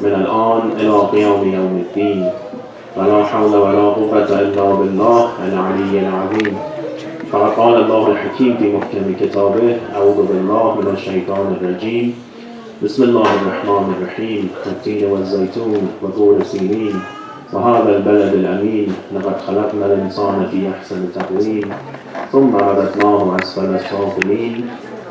من الآن إلى قيام يوم الدين ولا حول ولا قوة إلا بالله العلي العظيم. فقال الله الحكيم في محكم كتابه: أعوذ بالله من الشيطان الرجيم. بسم الله الرحمن الرحيم. والتين والزيتون وطور سينين وهذا البلد الأمين لقد خلقنا الإنسان في أحسن تقويم ثم رددناه أسفل السافلين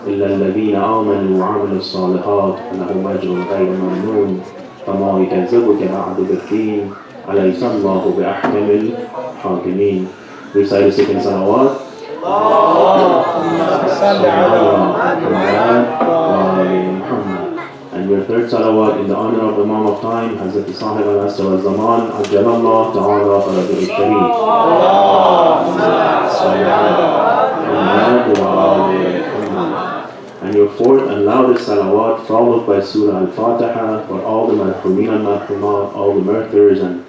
إلا الذين آمنوا وعملوا الصالحات فلهم أجر غير ممنون فما يكذبك بعد بالدين أليس الله بأحكم الحاكمين. Recite the second salawat. And your third salawat in the honor of the Imam of Time, Hazrat Sahib al-Asr al-Zaman, Ajjalallah Ta'ala Faradu al-Sharif. And your fourth and loudest salawat, followed by Surah Al-Fatiha, for all the marhumin and marhumat, all the martyrs and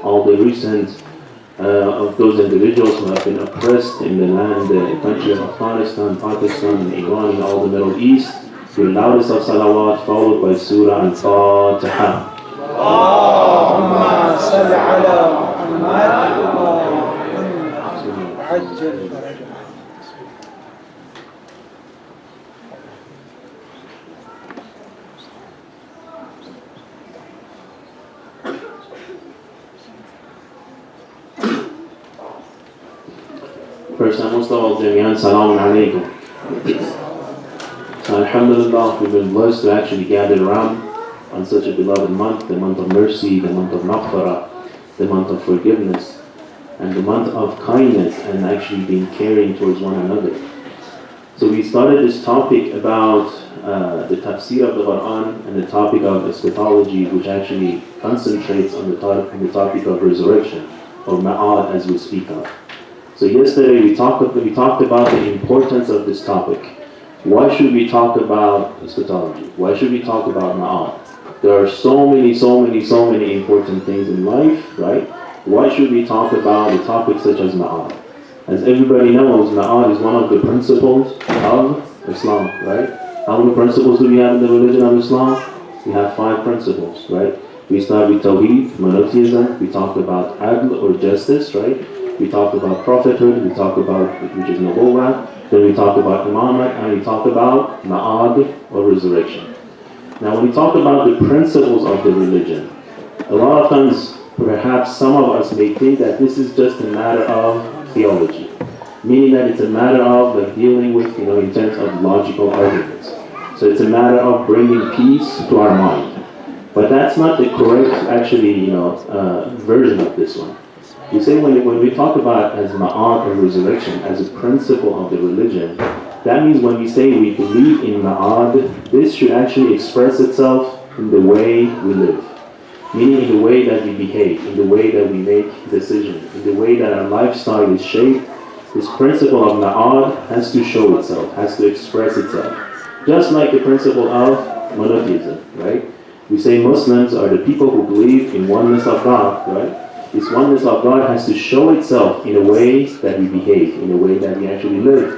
all the recent of those individuals who have been oppressed in the land, the country of Afghanistan, Pakistan, Iran, and all the Middle East. Your loudest of salawat, followed by Surah Al-Fatiha. Allahumma salli ala Muhammad wa ajjal farajah. First and most of all, Jami'an, Salaam alaikum. So alhamdulillah, we've been blessed to actually gather around on such a beloved month, the month of mercy, the month of maghfirah, the month of forgiveness, and the month of kindness and actually being caring towards one another. So we started this topic about the tafsir of the Quran and the topic of Ethology, which actually concentrates on the topic of resurrection, or ma'ad as we speak of. So yesterday we talked about the importance of this topic. Why should we talk about eschatology? Why should we talk about ma'ad? There are so many important things in life, right? Why should we talk about a topic such as ma'ad? As everybody knows, ma'ad is one of the principles of Islam, right? How many principles do we have in the religion of Islam? We have 5 principles, right? We start with Tawheed, monotheism. We talked about adl or justice, right? We talk about prophethood, we talk about, which is nubuwwah, then we talk about imamat, and we talk about ma'ad or resurrection. Now when we talk about the principles of the religion, a lot of times perhaps some of us may think that this is just a matter of theology, meaning that it's a matter of like dealing with, in terms of logical arguments. So it's a matter of bringing peace to our mind. But that's not the correct, actually, version of this one. We say when we talk about as ma'ad or resurrection as a principle of the religion, that means when we say we believe in ma'ad, this should actually express itself in the way we live. Meaning in the way that we behave, in the way that we make decisions, in the way that our lifestyle is shaped. This principle of ma'ad has to show itself, has to express itself. Just like the principle of monotheism, right? We say Muslims are the people who believe in oneness of God, right? This oneness of God has to show itself in a way that we behave, in a way that we actually live,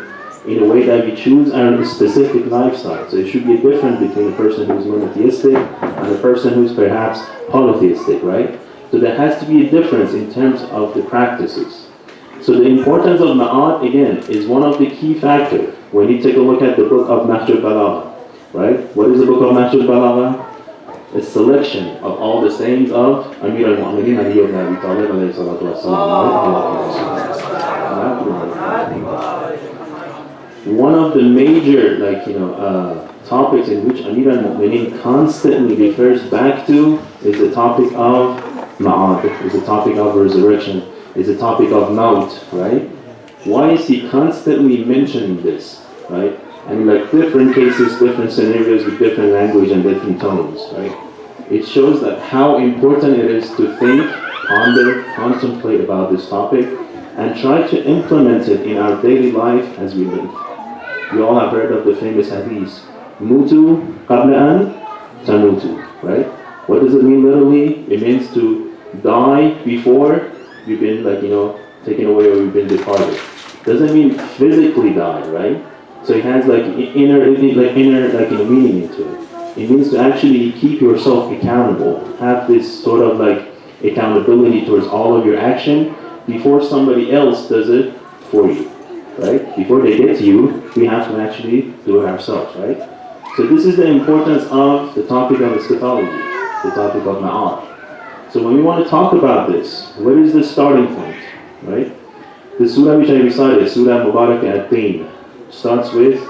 in a way that we choose our specific lifestyle. So it should be a difference between a person who's monotheistic and a person who's perhaps polytheistic, right? So there has to be a difference in terms of the practices. So the importance of ma'ad, again, is one of the key factors. When you take a look at the book of Nahj al-Balagha, right? What is the book of Nahj al-Balagha? A selection of all the sayings of Amir al-Mu'mineen Ali ibn Abi Talib alayhi salatu wasalam. One of the major topics in which Amir al-Mu'mineen constantly refers back to is the topic of ma'ad, is the topic of resurrection, is the topic of maut, right? Why is he constantly mentioning this, right? And like different cases, different scenarios with different language and different tones, right? It shows that how important it is to think, ponder, contemplate about this topic and try to implement it in our daily life as we live. You all have heard of the famous hadith, Mutu qabla an tamutu, right? What does it mean literally? It means to die before you've been taken away or you've been departed. Doesn't mean physically die, right? So it has inner meaning into it. It means to actually keep yourself accountable, have this sort of like accountability towards all of your action before somebody else does it for you, right? Before they get to you, we have to actually do it ourselves, right? So this is the importance of the topic of eschatology, the topic of Ma'ad. So when we want to talk about this, what is the starting point, right? The surah which I recited, Surah Mubarak at-Teen, starts with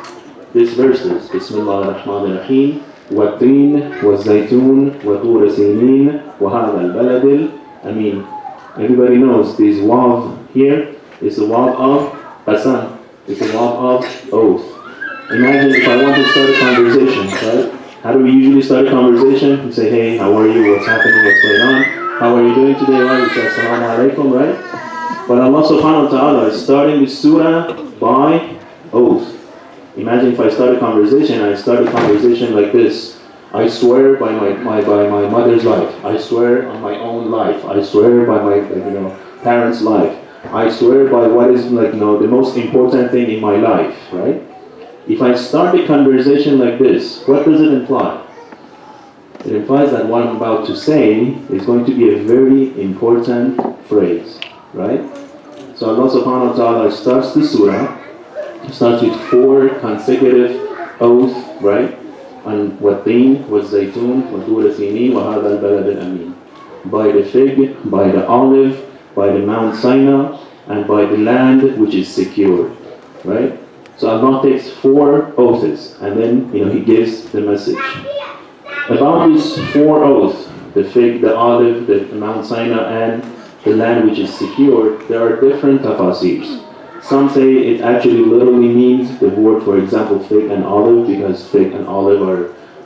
these verses. Bismillah ar-Rahman ar-Rahim. وَالتِّينِ وَالزَّيْتُونِ وَطُورِ سِينِينَ وَهَذَا الْبَلَدِ الْأَمِينَ. Everybody knows this wav here is a wav of qasam. It's a wav of oath. Imagine if I want to start a conversation, right? How do we usually start a conversation? We say, hey, how are you? What's happening? What's going on? How are you doing today? Right? We say, assalamu alaikum, right? But Allah subhanahu wa ta'ala is starting this surah by oath. Imagine if I start a conversation, I start a conversation like this. I swear by my mother's life. I swear on my own life. I swear by my parents' life. I swear by what is the most important thing in my life, right? If I start a conversation like this, what does it imply? It implies that what I'm about to say is going to be a very important phrase, right? So Allah subhanahu wa ta'ala starts the surah, starts with 4 consecutive oaths, right? On وَالتِّينِ وَالزَّيْتُونِ وَطُورِ سِينِينَ وَهَذَا الْبَلَدِ الْأَمِينَ. By the fig, by the olive, by the Mount Sinai, and by the land which is secure, right? So Allah takes 4 oaths, and then He gives the message. About these 4 oaths, the fig, the olive, the Mount Sinai, and the land which is secure, there are different tafasirs. Some say it actually literally means the word, for example, fig and olive, because fig and olive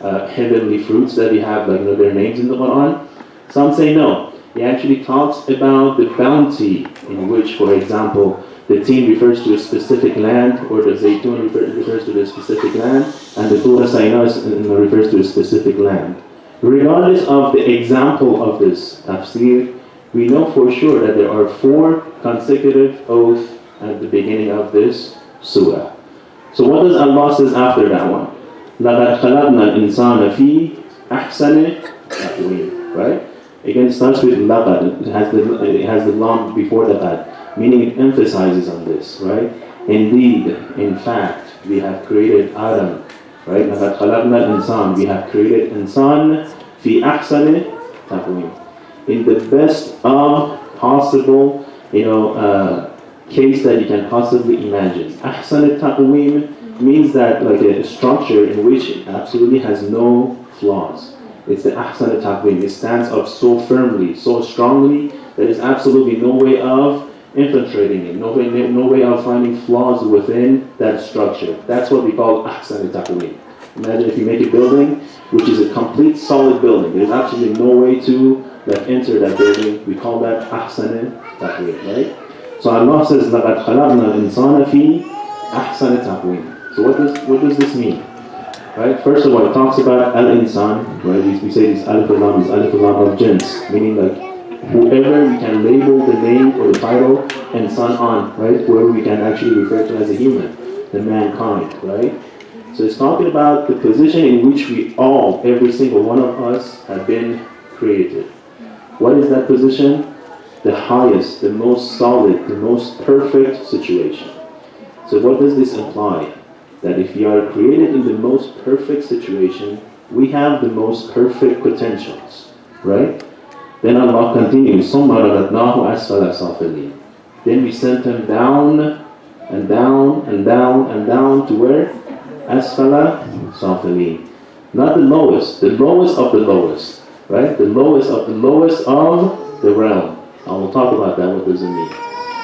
are heavenly fruits that we have, their names in the Quran. Some say no. He actually talks about the bounty in which, for example, the teen refers to a specific land, or the zaytun refers to a specific land, and the Tura Sinai refers to a specific land. Regardless of the example of this tafsir, we know for sure that there are 4 consecutive oaths at the beginning of this surah. So what does Allah says after that one? لَقَدْ خَلَقْنَا الْإِنسَانَ فِي أَحْسَنِ تَقْوِيمٍ, right? Again, it starts with laqad. It has the lam before the qad, meaning it emphasizes on this, right? Indeed, in fact, we have created Adam, right? لَقَدْ خَلَقْنَا الْإِنسَانَ. We have created insan fi ahsani taqweem, in the best of possible, case that you can possibly imagine. Ahsan taqweem means that a structure in which it absolutely has no flaws. It's the ahsan taqweem. It stands up so firmly, so strongly, that there's absolutely no way of infiltrating it, no way of finding flaws within that structure. That's what we call ahsan taqweem. Imagine if you make a building which is a complete solid building. There's absolutely no way to enter that building. We call that ahsan taqweem, right? So Allah says, لَقَدْ خَلَقْنَا الْإِنسَانَ فِي أَحْسَنِ تَقْوِيمٍ. So what does this mean? Right? First of all, it talks about al-insan, right? We say this alif lam is alif lam of jins, meaning whoever we can label the name or the title insan on, right? Whoever we can actually refer to as a human, the mankind, right? So it's talking about the position in which we all, every single one of us, have been created. What is that position? The highest, the most solid, the most perfect situation. So what does this imply? That if we are created in the most perfect situation, we have the most perfect potentials, right? Then Allah continues, ثُمَّ رَدَدْنَاهُ أَسْفَلَ سَافِلِينَ. Then we sent him down and down and down and down to where? Asfala Safilin. Not the lowest of the lowest, right? The lowest of the lowest of the realm. I will talk about that, what does it mean.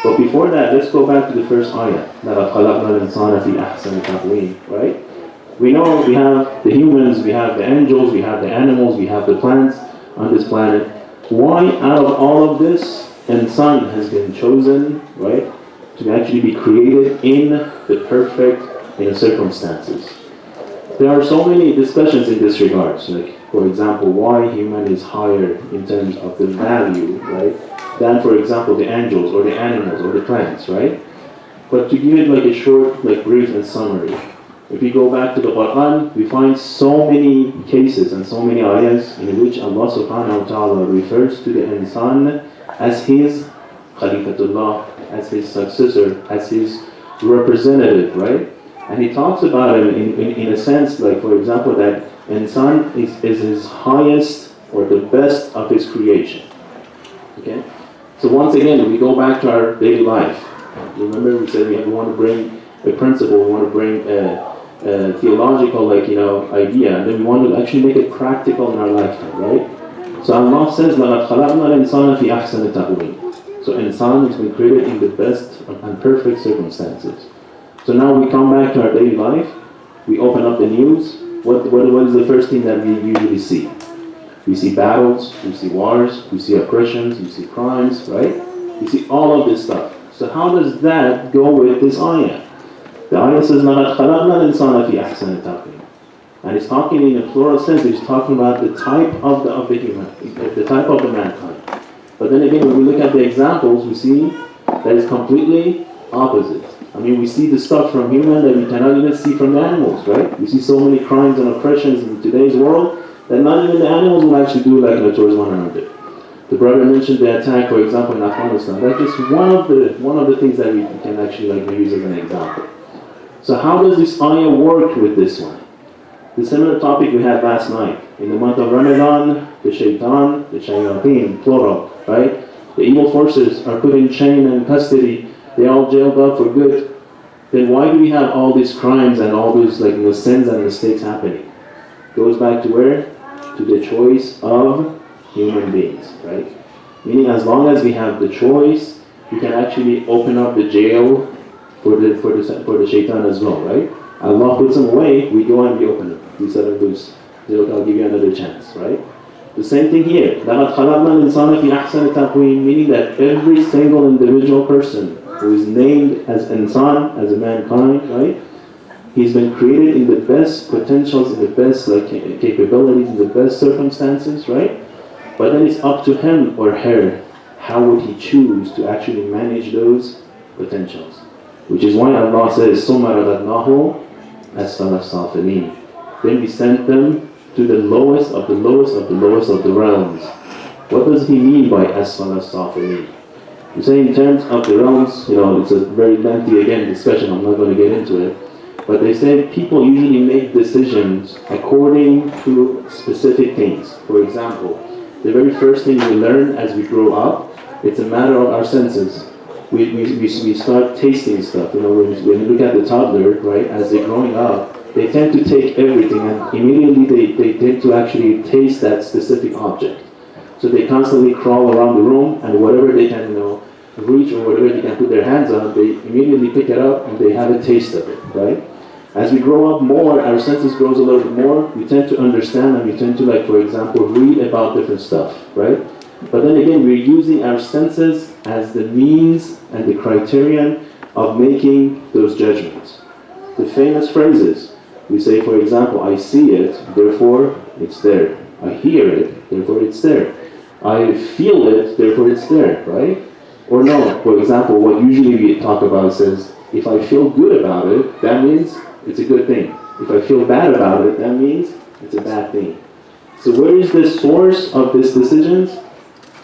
But before that, let's go back to the first ayah. لَقَدْ خَلَقْنَا الْإِنسَانَ فِي أَحْسَنِ تَقْوِيمٍ, right? We know we have the humans, we have the angels, we have the animals, we have the plants on this planet. Why out of all of this, insan has been chosen, right, to actually be created in the perfect circumstances? There are so many discussions in this regard. So for example, why human is higher in terms of the value, right, than, for example, the angels or the animals or the plants, right? But to give it a short, brief and summary, If we go back to the Quran, we find so many cases and so many ayahs in which Allah subhanahu wa ta'ala refers to the insan as his Khalifatullah, as his successor, as his representative, right? And he talks about him in a sense, like for example, that insan is his highest or the best of his creation. Okay? So once again, we go back to our daily life. Remember we said we want to bring a principle, we want to bring a theological idea, and then we want to actually make it practical in our lifetime, right? So Allah says, لَقَدْ خَلَقْنَا الْإِنسَانَ فِي أَحْسَنِ تَقْوِيمٍ. So insan has been created in the best and perfect circumstances. So now we come back to our daily life, we open up the news, what is the first thing that we usually see? We see battles, we see wars, we see oppressions, we see crimes, right? We see all of this stuff. So how does that go with this ayah? The ayah says, لَقَدْ خَلَقْنَا الْإِنسَانَ فِي أَحْسَنِ تَقْوِيمٍ. And it's talking in a plural sense, it's talking about the type of the human, the type of the mankind. But then again, when we look at the examples, we see that it's completely opposite. I mean, we see the stuff from human that we cannot even see from the animals, right? We see so many crimes and oppressions in today's world that not even the animals will actually do towards one another. The brother mentioned the attack, for example, in Afghanistan. That's just one of the things that we can actually use as an example. So how does this ayah work with this one? The similar topic we had last night. In the month of Ramadan, the shaitan, the shayateen, plural, right? The evil forces are put in chain and custody. They're all jailed up for good. Then why do we have all these crimes and all those sins and mistakes happening? Goes back to where? To the choice of human beings, right? Meaning as long as we have the choice, we can actually open up the jail for the shaitan as well, right? Allah puts them away, we go and we open them. We set them loose. I'll give you another chance, right? The same thing here. لَقَدْ خَلَقْنَا الْإِنسَانَ فِي أَحْسَنِ تَقْوِيمٍ, meaning that every single individual person who is named as insan, as a mankind, right? He's been created in the best potentials, in the best capabilities, in the best circumstances, right? But then it's up to him or her, how would he choose to actually manage those potentials? Which is why Allah says, ثُمَّ رَدَدْنَاهُ أَسْفَلَ السَّافِلِينَ. Then we sent them to the lowest of the lowest of the lowest of the realms. What does he mean by أَسْفَلَ السَّافِلِينَ? You say in terms of the realms, it's a very lengthy discussion, I'm not going to get into it. But they say people usually make decisions according to specific things. For example, the very first thing we learn as we grow up, it's a matter of our senses. We start tasting stuff. When you look at the toddler, right, as they're growing up, they tend to take everything and immediately they tend to actually taste that specific object. So they constantly crawl around the room and whatever they can reach or whatever they can put their hands on, they immediately pick it up and they have a taste of it, right? As we grow up more, our senses grows a little bit more, we tend to understand and we tend to for example, read about different stuff, right? But then again, we're using our senses as the means and the criterion of making those judgments. The famous phrases, we say for example, I see it, therefore it's there. I hear it, therefore it's there. I feel it, therefore it's there, right? Or no, for example, what usually we talk about says, if I feel good about it, that means it's a good thing. If I feel bad about it, that means it's a bad thing. So where is the source of these decisions?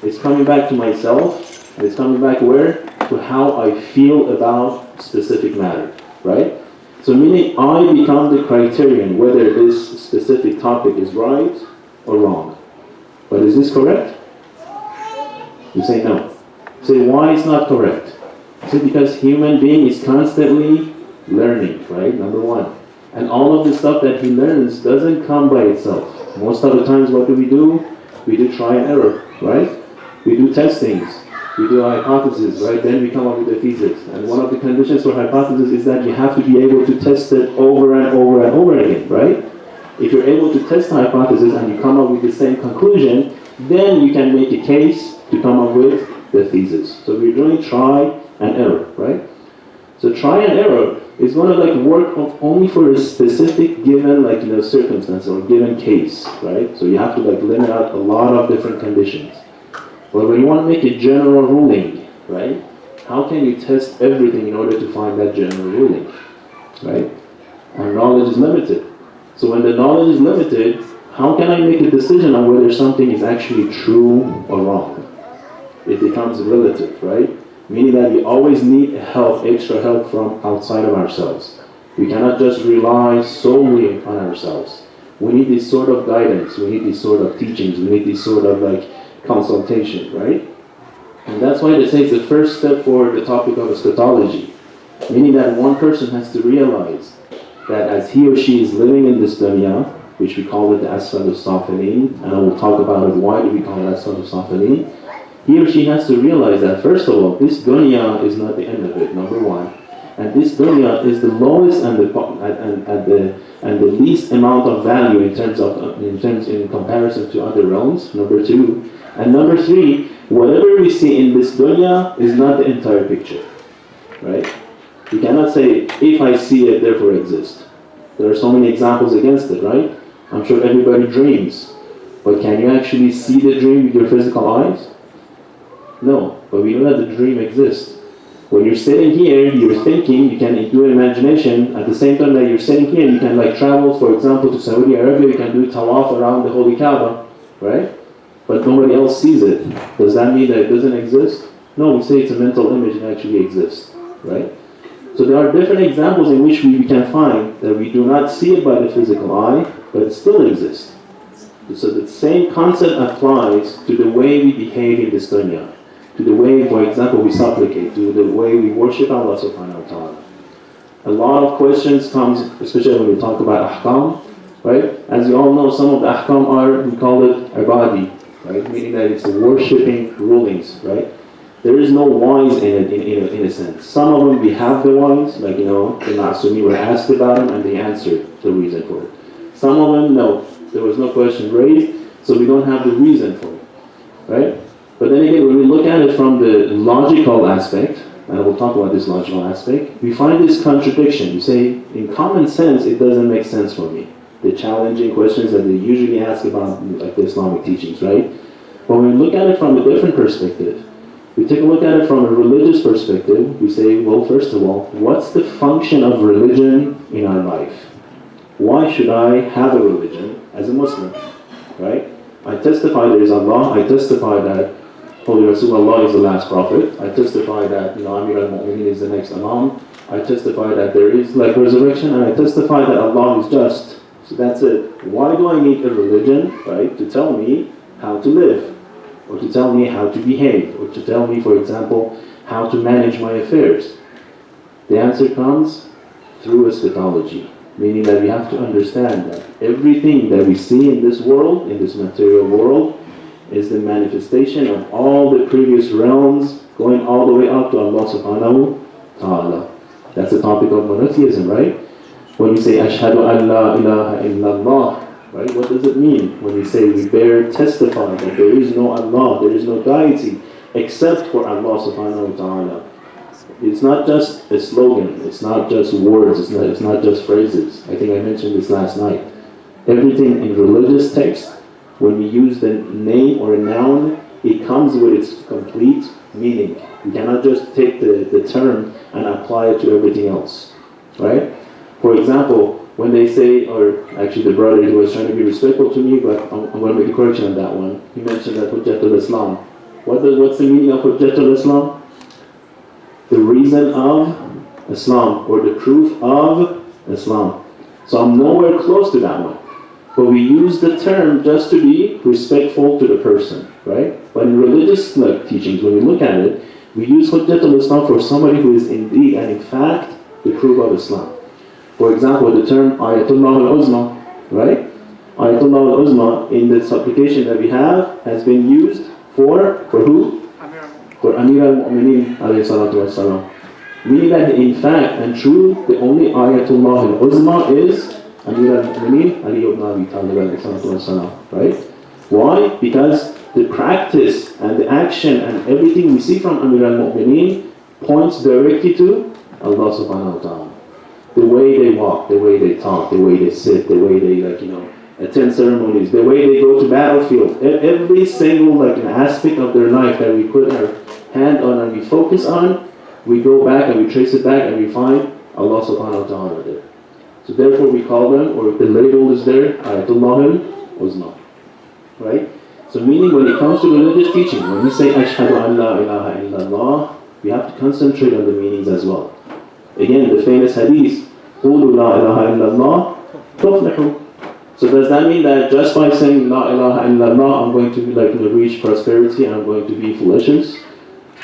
It's coming back to myself, and it's coming back where? To how I feel about specific matter, right? So meaning I become the criterion whether this specific topic is right or wrong. But is this correct? You say no. Say why it's not correct? Say because human being is constantly learning, right? Number one. And all of the stuff that he learns doesn't come by itself. Most of the times what do? We do try and error, right? We do testings. We do a hypothesis, right? Then we come up with a thesis. And one of the conditions for hypothesis is that you have to be able to test it over and over and over again, right? If you're able to test the hypothesis and you come up with the same conclusion, then you can make a case to come up with the thesis. So we're doing try and error, right? So try and error is going to work only for a specific given circumstance or given case, right? So you have to limit out a lot of different conditions. But when you want to make a general ruling, right? How can you test everything in order to find that general ruling, right? and knowledge is limited. So when the knowledge is limited, how can I make a decision on whether something is actually true or wrong? It becomes relative, right? Meaning that we always need help, extra help from outside of ourselves. We cannot just rely solely on ourselves. We need this sort of guidance, we need these sort of teachings, we need this sort of like consultation, right? And that's why they say it's the first step for the topic of eschatology. Meaning that one person has to realize that as he or she is living in this dunya, which we call it the Asfal al-Safilin, and I will talk about it, why do we call it Asfal al-Safilin? He or she has to realize that first of all, this dunya is not the end of it, number one. And this dunya is the lowest and the least amount of value in comparison to other realms, number two. And number three, whatever we see in this dunya is not the entire picture, right? You cannot say, if I see it, therefore exist. There are so many examples against it, right? I'm sure everybody dreams. But can you actually see the dream with your physical eyes? No, but we know that the dream exists. When you're sitting here, you're thinking, you can do imagination. At the same time that you're sitting here, you can like travel, for example, to Saudi Arabia, you can do tawaf around the Holy Kaaba, right? But nobody else sees it. Does that mean that it doesn't exist? No, we say it's a mental image and actually exists, right? So there are different examples in which we can find that we do not see it by the physical eye, but it still exists. So the same concept applies to the way we behave in this dunya, to the way, for example, we supplicate, to the way we worship Allah subhanahu wa ta'ala. A lot of questions comes, especially when we talk about ahkam, right? As you all know, some of the ahkam are, we call it ibadi, right? Meaning that it's the worshipping rulings, right? There is no whys in it, in a sense. Some of them we have the whys, like, the Ma'asumi were asked about them and they answered the reason for it. Some of them, no, there was no question raised, so we don't have the reason for it, right? But then again, when we look at it from the logical aspect, and we'll talk about this logical aspect, we find this contradiction. You say, in common sense, it doesn't make sense for me. The challenging questions that they usually ask about like the Islamic teachings, right? But when we look at it from a different perspective, we take a look at it from a religious perspective, we say, well, first of all, what's the function of religion in our life? Why should I have a religion as a Muslim, right? I testify there is Allah, I testify that Holy Rasulullah is the last prophet, I testify that Amir al-Mu'mineen is the next Imam, I testify that there is like resurrection, and I testify that Allah is just. So that's it. Why do I need a religion, right, to tell me how to live? Or to tell me how to behave, or to tell me, for example, how to manage my affairs? The answer comes through eschatology, meaning that we have to understand that everything that we see in this world, in this material world, is the manifestation of all the previous realms, going all the way up to Allah subhanahu wa ta'ala. That's the topic of monotheism, right? When we say, Ashhadu an la ilaha illallah, right? What does it mean when we say we bear testify that there is no Allah, there is no deity except for Allah subhanahu wa ta'ala? It's not just a slogan, it's not just words, it's not just phrases. I think I mentioned this last night. Everything in religious text, when we use the name or a noun, it comes with its complete meaning. You cannot just take the term and apply it to everything else, right? For example, when they say, or actually the brother who was trying to be respectful to me, but I'm going to make a correction on that one. He mentioned that Hujjatul Islam. What's the meaning of Hujjatul Islam? The reason of Islam, or the proof of Islam. So I'm nowhere close to that one. But we use the term just to be respectful to the person, right? But in religious teachings, when we look at it, we use Hujjatul Islam for somebody who is indeed and in fact the proof of Islam. For example, the term Ayatullah al-Uzma, right? Ayatullah al-Uzma in the supplication that we have has been used for who? For Amir al-Mu'mineen alayhi salatu wassalam. Meaning that in fact and true, the only Ayatullah al-Uzma is Amir al-Mu'mineen Ali ibn Abi Talib alayhi salatu wassalam, right? Why? Because the practice and the action and everything we see from Amir al-Mu'mineen points directly to Allah subhanahu wa ta'ala. The way they walk, the way they talk, the way they sit, the way they attend ceremonies, the way they go to battlefield, every single an aspect of their life that we put our hand on and we focus on, we go back and we trace it back and we find Allah subhanahu wa ta'ala there. So therefore we call them, or if the label is there, Ayatullah al-Uzma. Right? So meaning when it comes to religious teaching, when we say Ashhadu an la ilaha illallah, we have to concentrate on the meanings as well. Again, the famous hadith, قُولُوا لَا إِلَهَ إِلَّا اللَّهِ تُفْلِحُوا. So does that mean that just by saying La ilaha illallah, I'm going to reach prosperity and I'm going to be delicious?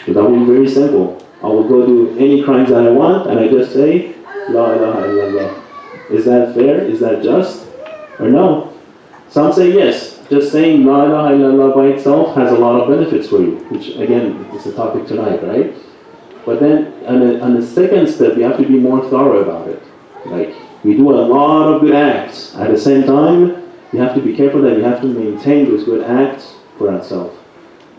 So that would be very simple. I will go do any crimes that I want and I just say La ilaha illallah. Is that fair? Is that just? Or no? Some say yes. Just saying La ilaha illallah by itself has a lot of benefits for you, which again is the topic tonight, right? But then on the second step, you have to be more thorough about it. Like, we do a lot of good acts. At the same time, you have to be careful that you have to maintain those good acts for ourselves.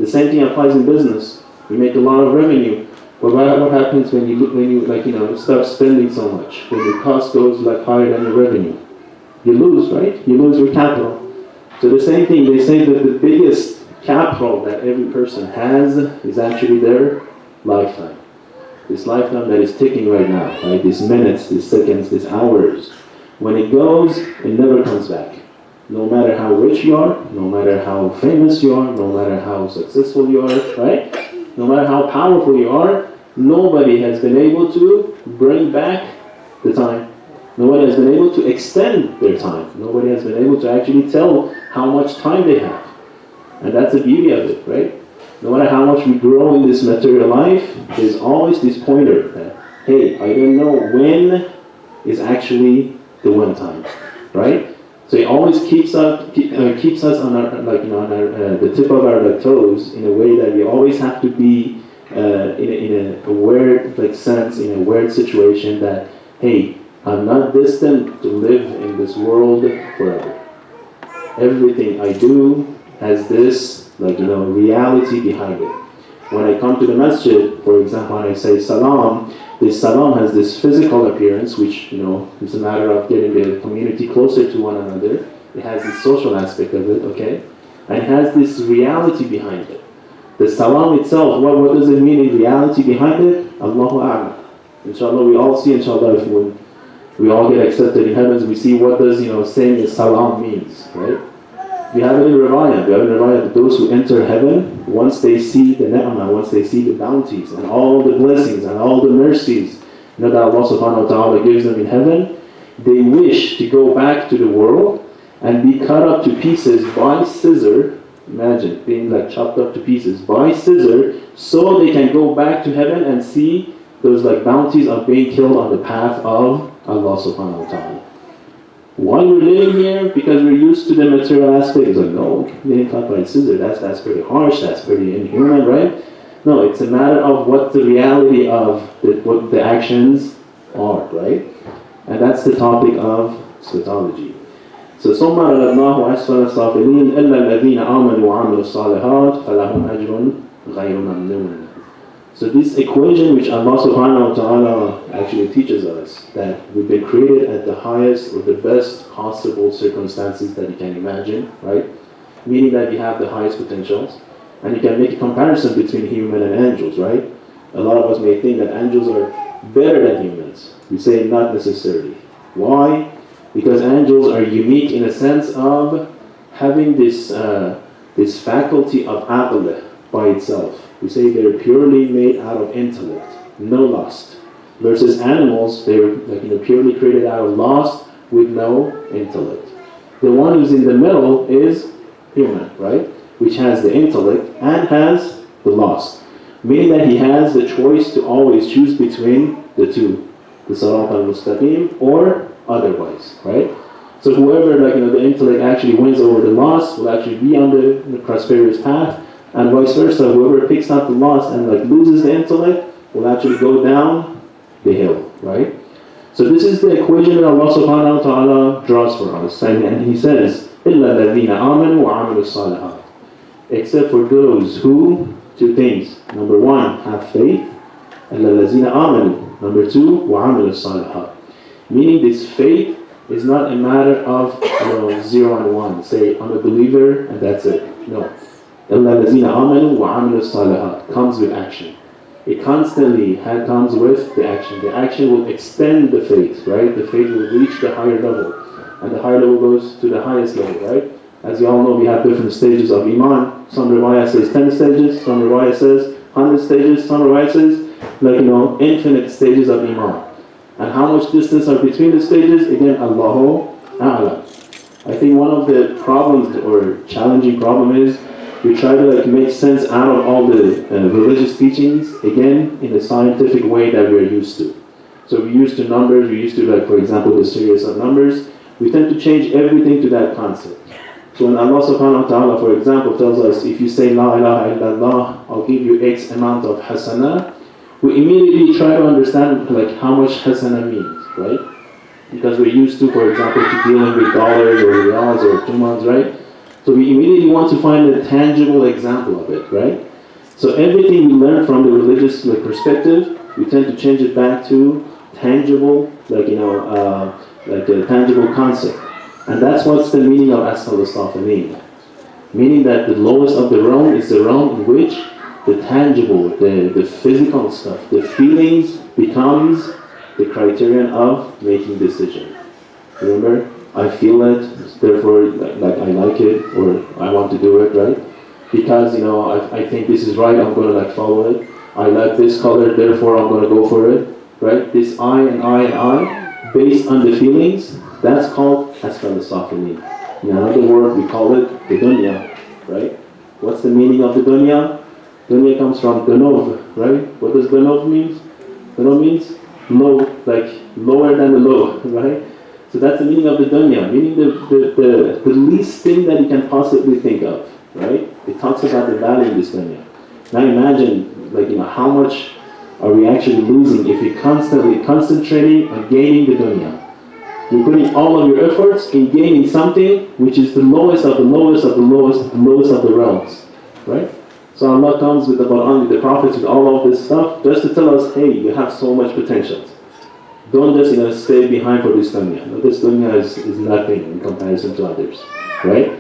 The same thing applies in business. You make a lot of revenue, but what happens when you start spending so much? When your cost goes higher than your revenue, you lose, right? You lose your capital. So the same thing. They say that the biggest capital that every person has is actually their lifetime. This lifetime that is ticking right now, right? These minutes, these seconds, these hours. When it goes, it never comes back. No matter how rich you are, no matter how famous you are, no matter how successful you are, right? No matter how powerful you are, nobody has been able to bring back the time. Nobody has been able to extend their time. Nobody has been able to actually tell how much time they have. And that's the beauty of it, right? No matter how much we grow in this material life, there's always this pointer that, hey, I don't know when is actually the one time, right? So it always keeps us on our, the tip of our toes in a way that we always have to be in a weird sense, in a weird situation that, hey, I'm not destined to live in this world forever. Everything I do has this reality behind it. When I come to the masjid, for example, when I say Salaam, this Salaam has this physical appearance, which is a matter of getting the community closer to one another. It has this social aspect of it, okay? And it has this reality behind it. The Salaam itself, what does it mean in reality behind it? Allahu A'lam. Inshallah, we all see, inshallah, if we all get accepted in heavens, we see what does saying Salaam means, right? We have it in Riwayah. We have it in Riwayah that those who enter heaven, once they see the ni'mah, once they see the bounties and all the blessings and all the mercies that Allah subhanahu wa ta'ala gives them in heaven, they wish to go back to the world and be cut up to pieces by scissor. Imagine being chopped up to pieces by scissor, so they can go back to heaven and see those bounties of being killed on the path of Allah subhanahu wa ta'ala. Why we're living here? Because we're used to the material aspect. It's no, getting cut by scissor, that's pretty harsh, that's pretty inhuman, right? No, it's a matter of what the reality of what the actions are, right? And that's the topic of Ethology. So ثم رددناه أسفل السافلين إلا الذين آمنوا وعملوا الصالحات فلهم أجر غير ممنون. So this equation which Allah subhanahu wa ta'ala actually teaches us, that we've been created at the highest or the best possible circumstances that you can imagine, right? Meaning that we have the highest potentials. And you can make a comparison between human and angels, right? A lot of us may think that angels are better than humans. We say not necessarily. Why? Because angels are unique in a sense of having this faculty of aql by itself. We say they're purely made out of intellect, no lust. Versus animals, they're purely created out of lust with no intellect. The one who's in the middle is human, right? Which has the intellect and has the lust. Meaning that he has the choice to always choose between the two. The Sirat al-Mustaqim or otherwise, right? So whoever the intellect actually wins over the lust will actually be on the prosperous path. And vice versa, whoever picks up the loss and loses the intellect will actually go down the hill, right? So this is the equation that Allah subhanahu wa ta'ala draws for us. And He says, إِلَّا الَّذِينَ آمَنُوا وَعَمِلُوا الصَّالِحَاتِ. Except for those who, two things. Number one, have faith. إِلَّا الَّذِينَ آمَنُوا. Number two, وَعَمِلُوا الصَّالِحَاتِ. Meaning this faith is not a matter of 0 and 1. Say, I'm a believer and that's it. No. إِلَّا الَّذِينَ آمَنُوا وَعَمِلُوا الصَّالِحَاتِ comes with action. It constantly comes with the action. The action will extend the faith, right? The faith will reach the higher level. And the higher level goes to the highest level, right? As you all know, we have different stages of Iman. Some riwayah says 10 stages, some riwayah says 100 stages, some riwayah says, infinite stages of Iman. And how much distance are between the stages? Again, Allahu A'lam. I think one of the problems or challenging problem is we try to make sense out of all the religious teachings, again, in a scientific way that we're used to. So we're used to numbers, we're used to, for example, the series of numbers. We tend to change everything to that concept. So when Allah subhanahu wa ta'ala, for example, tells us, if you say La ilaha illallah, I'll give you X amount of hasana, we immediately try to understand how much hasana means, right? Because we're used to, for example, to dealing with dollars or riyals or tumans, right? So we immediately want to find a tangible example of it, right? So everything we learn from the religious perspective, we tend to change it back to tangible, a tangible concept. And that's what's the meaning of Asfal as-Safilin. Meaning that the lowest of the realm is the realm in which the tangible, the physical stuff, the feelings becomes the criterion of making decision. Remember? I feel it, therefore I like it, or I want to do it, right? Because I think this is right, I'm going to follow it. I like this color, therefore I'm going to go for it, right? This I and I, based on the feelings, that's called Asfal as-Safilin. In another word, we call it the dunya, right? What's the meaning of the dunya? Dunya comes from dunov, right? What does dunov mean? Dunov means low, lower than the low, right? So that's the meaning of the dunya, meaning the least thing that you can possibly think of, right? It talks about the value of this dunya. Now imagine, how much are we actually losing if we're constantly concentrating on gaining the dunya? You're putting all of your efforts in gaining something which is the lowest of the lowest of the lowest, the lowest of the realms, right? So Allah comes with the Quran, with the prophets, with all of this stuff, just to tell us, hey, you have so much potential. Don't just stay behind for this dunya. No, this dunya is nothing in comparison to others, right?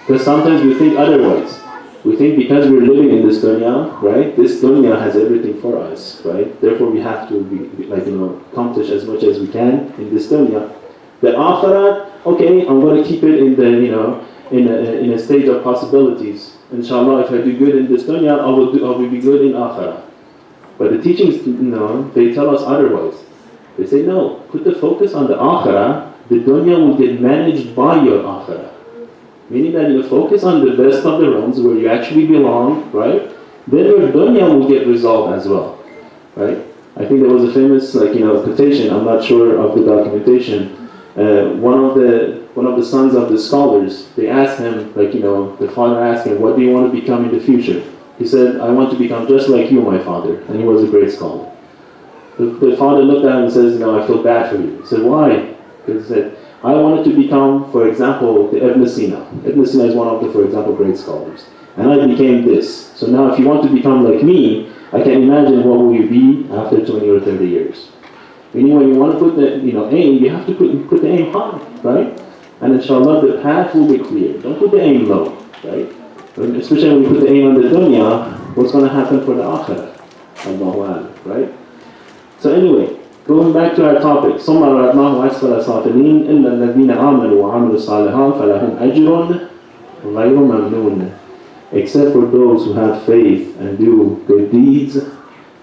Because sometimes we think otherwise. We think because we're living in this dunya, right? This dunya has everything for us, right? Therefore, we have to accomplish as much as we can in this dunya. The akhirat, okay, I'm going to keep it in the in a stage of possibilities. Inshallah, if I do good in this dunya, I will be good in akhirah. But the teachings, they tell us otherwise. They say, no, put the focus on the akhirah, the dunya will get managed by your akhirah. Meaning that you focus on the best of the realms where you actually belong, right? Then your dunya will get resolved as well, right? I think there was a famous quotation, I'm not sure of the documentation. One of the sons of the scholars, they asked him, the father asked him, what do you want to become in the future? He said, I want to become just like you, my father. And he was a great scholar. The father looked at him and says, I feel bad for you. He said, why? Because he said, I wanted to become, for example, the Ibn Sina. Ibn Sina is one of the, for example, great scholars. And I became this. So now if you want to become like me, I can imagine what will you be after 20 or 30 years. Meaning when you want to put the aim, you have to put the aim high, right? And inshallah the path will be clear. Don't put the aim low, right? Especially when you put the aim on the dunya, what's going to happen for the akhirah? Allahu A'lam, right? So anyway, going back to our topic, ثُمَّ رَدْنَاهُ أَسْفَلَ سَافِلِينَ إِلَّا الَّذِينَ آمَنُوا وَعَمِلُوا الصَّالِحَاتِ فَلَهُمْ أَجْرٌ غَيْرُ مَمْنُونٍ. Except for those who have faith and do good deeds,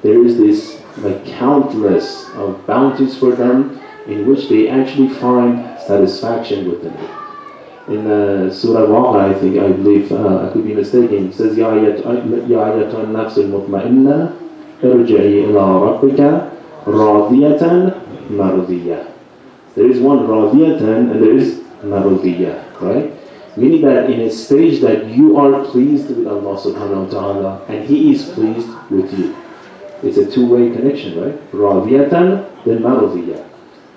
there is this countless of bounties for them in which they actually find satisfaction within it. In Surah Waqa, I believe, I could be mistaken, it says, يَا أَيَّتُهَا النَّفْسُ الْمُطْمَئِنَّةُ ارْجِعِي إِلَىٰ رَبِّكَ رَاضِيَةً مَرْضِيَّةً. There is one radiyatan and there is marudiyah, right? Meaning that in a stage that you are pleased with Allah subhanahu wa ta'ala and He is pleased with you. It's a two-way connection, right? Radiyatan, then marudiyah.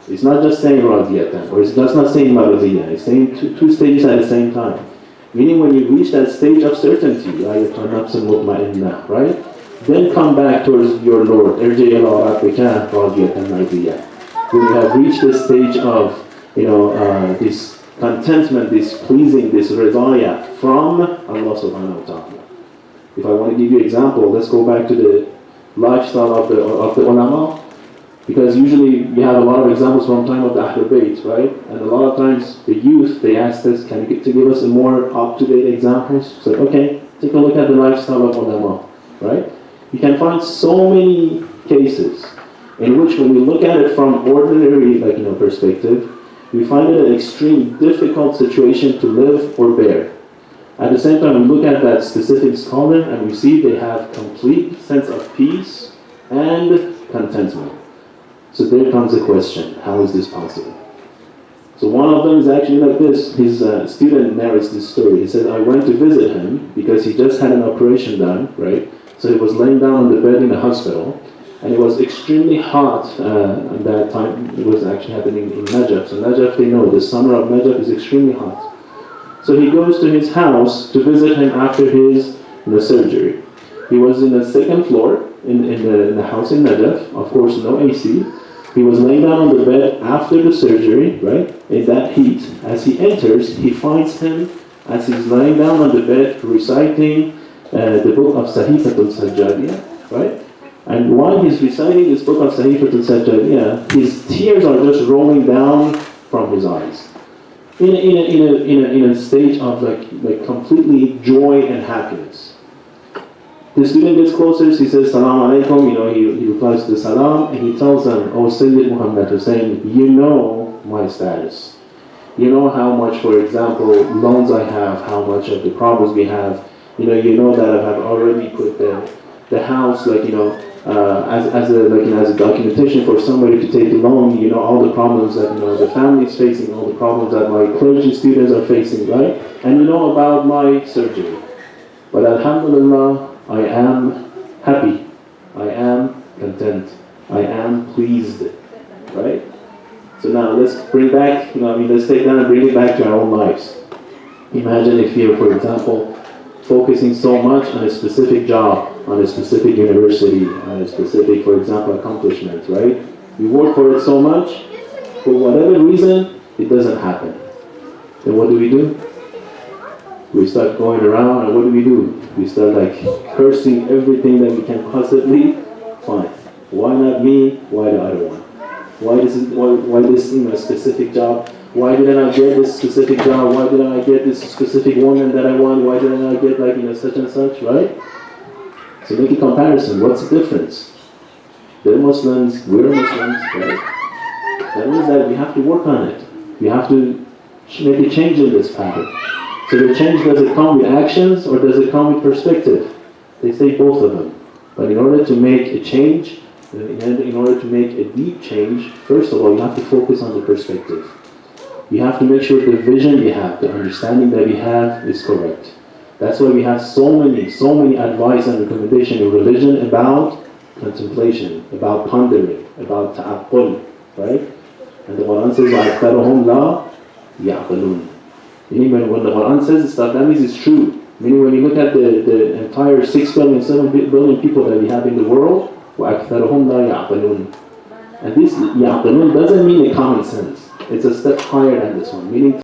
It's not just saying radiyatan, or it's just not saying marudiyah. It's saying two stages at the same time. Meaning when you reach that stage of certainty, right? Then come back towards your Lord. When you have reached this stage of, this contentment, this pleasing, this ridaya from Allah subhanahu wa ta'ala. If I want to give you an example, let's go back to lifestyle of the ulama, because usually we have a lot of examples from time of the Ahlul Bayt, right? And a lot of times the youth, they ask us, can you give us a more up-to-date examples? So, okay, take a look at the lifestyle of ulama, right? You can find so many cases in which when we look at it from ordinary perspective, we find it an extreme difficult situation to live or bear. At the same time, we look at that specific scholar and we see they have complete sense of peace and contentment. So there comes the question, how is this possible? So one of them is actually like this. His student narrates this story. He said, I went to visit him because he just had an operation done, right? So he was laying down on the bed in the hospital, and it was extremely hot at that time. It was actually happening in Najaf. So Najaf, they know, the summer of Najaf is extremely hot. So he goes to his house to visit him after his surgery. He was in the second floor in the house in Najaf, of course no AC. He was laying down on the bed after the surgery, right, in that heat. As he enters, he finds him as he's lying down on the bed reciting the book of Sahifatul Sajjadiyah, right? And while he's reciting this book of Sahifatul Sajjadiyah, his tears are just rolling down from his eyes. In a stage of like completely joy and happiness. The student gets closer, he says, Salaam alaikum, he replies to the Salaam, and he tells them, Oh Sayyid Muhammad Hussein, you know my status. You know how much, for example, loans I have, how much of the problems we have. You know that I have already put the house, as a documentation for somebody to take the loan. All the problems that the family is facing, all the problems that my clergy students are facing, right? And about my surgery. But alhamdulillah, I am happy, I am content, I am pleased, right? So now let's bring back, let's take that and bring it back to our own lives. Imagine if you're, for example, focusing so much on a specific job, on a specific university, on a specific, for example, accomplishment, right? We work for it so much, for whatever reason, it doesn't happen. Then what do? We start going around, and what do? We start cursing everything that we can possibly find. Why not me? Why the other one? Why this specific job? Why didn't I get this specific job? Why didn't I get this specific woman that I want? Why didn't I get such and such, right? So make a comparison. What's the difference? They're Muslims, we're Muslims, right? That means that we have to work on it. We have to make a change in this pattern. So the change, does it come with actions or does it come with perspective? They say both of them. But in order to make a change, in order to make a deep change, first of all, you have to focus on the perspective. You have to make sure the vision you have, the understanding that we have is correct. That's why we have so many advice and recommendation in religion about contemplation, about pondering, about ta'aqqul, right? And the Quran says, وَأَكْثَرُهُمْ لَا يَعْقِلُونَ. Meaning when the Quran says stuff, that means it's true. Meaning when you look at the entire 6 billion, 7 billion people that we have in the world, وَأَكْثَرُهُمْ لَا يَعْقِلُونَ. And this يَعْقِلُونَ doesn't mean a common sense. It's a step higher than this one, meaning